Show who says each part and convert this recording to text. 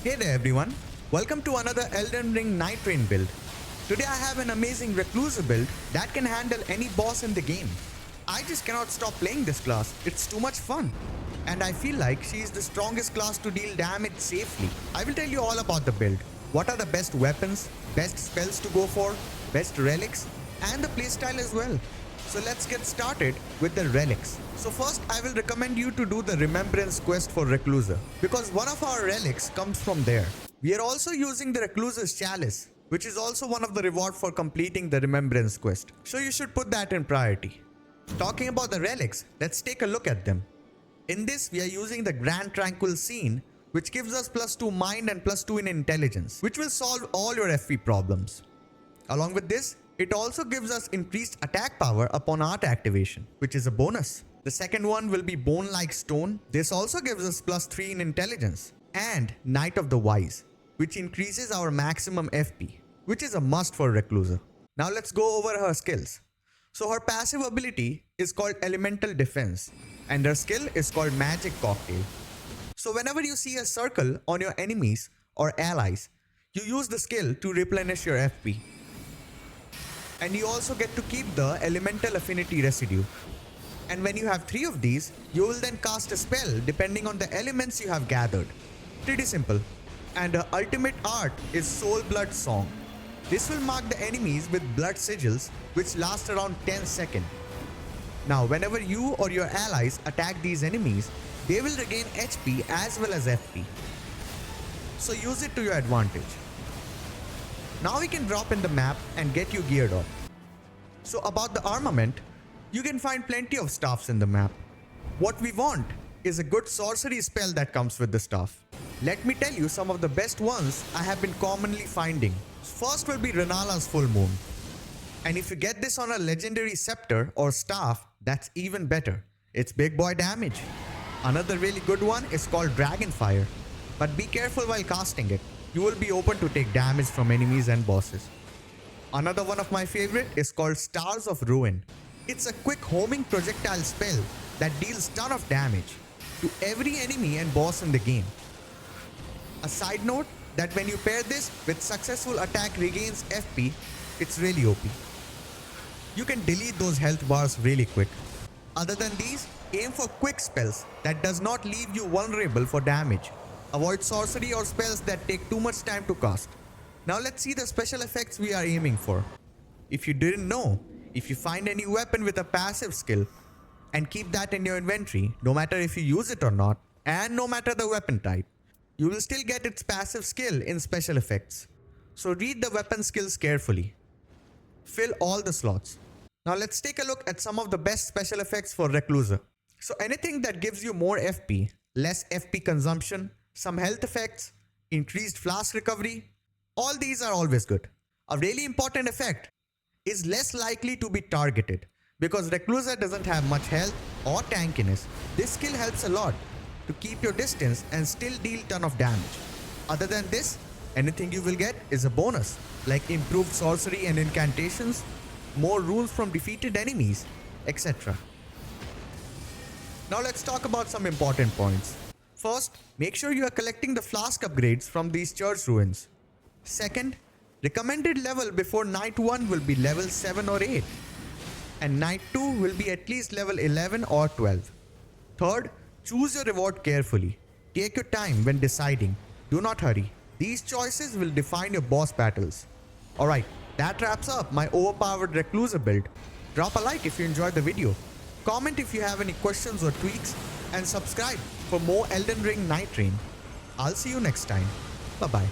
Speaker 1: Hey there everyone, welcome to another Elden Ring Nightreign build. Today I have an amazing RECLUSE build that can handle any boss in the game. I just cannot stop playing this class, it's too much fun. And I feel like she is the strongest class to deal damage safely. I will tell you all about the build. What are the best weapons, best spells to go for, best relics, and the playstyle as well. So let's get started with the relics. So first I will recommend you to do the remembrance quest for RECLUSE because one of our relics comes from there. We are also using the RECLUSE's chalice, which is also one of the reward for completing the remembrance quest. So you should put that in priority. Talking about the relics, let's take a look at them. In this we are using the Grand Tranquil Scene, which gives us +2 mind and +2 in intelligence, which will solve all your FP problems. Along with this, it also gives us increased attack power upon art activation, which is a bonus. The second one will be Bone-like Stone. This also gives us +3 in intelligence. And Night of the Wise, which increases our maximum FP, which is a must for RECLUSE. Now let's go over her skills. So her passive ability is called Elemental Defense and her skill is called Magic Cocktail. So whenever you see a circle on your enemies or allies, you use the skill to replenish your FP. And you also get to keep the Elemental Affinity Residue. And when you have 3 of these, you will then cast a spell depending on the elements you have gathered. Pretty simple. And her ultimate art is Soul Blood Song. This will mark the enemies with blood sigils which last around 10 seconds. Now whenever you or your allies attack these enemies, they will regain HP as well as FP. So use it to your advantage. Now we can drop in the map and get you geared up. So about the armament, you can find plenty of staffs in the map. What we want is a good sorcery spell that comes with the staff. Let me tell you some of the best ones I have been commonly finding. First will be Renala's Full Moon. And if you get this on a legendary scepter or staff, that's even better. It's big boy damage. Another really good one is called Dragonfire. But be careful while casting it. You will be open to take damage from enemies and bosses. Another one of my favorite is called Stars of Ruin. It's a quick homing projectile spell that deals ton of damage to every enemy and boss in the game. A side note that when you pair this with successful attack regains FP, it's really OP. You can delete those health bars really quick. Other than these, aim for quick spells that does not leave you vulnerable for damage. Avoid sorcery or spells that take too much time to cast. Now let's see the special effects we are aiming for. If you didn't know, if you find any weapon with a passive skill and keep that in your inventory, no matter if you use it or not, and no matter the weapon type, you will still get its passive skill in special effects. So read the weapon skills carefully. Fill all the slots. Now let's take a look at some of the best special effects for RECLUSE. So anything that gives you more FP, less FP consumption, some health effects, increased flask recovery, all these are always good. A really important effect is less likely to be targeted because RECLUSE doesn't have much health or tankiness. This skill helps a lot to keep your distance and still deal ton of damage. Other than this, anything you will get is a bonus like improved sorcery and incantations, more runes from defeated enemies, etc. Now let's talk about some important points. First, make sure you are collecting the flask upgrades from these church ruins. Second, recommended level before night 1 will be level 7 or 8. And night 2 will be at least level 11 or 12. Third, choose your reward carefully. Take your time when deciding. Do not hurry. These choices will define your boss battles. Alright, that wraps up my overpowered RECLUSE build. Drop a like if you enjoyed the video. Comment if you have any questions or tweaks. And subscribe for more Elden Ring Nightreign. I'll see you next time. Bye bye.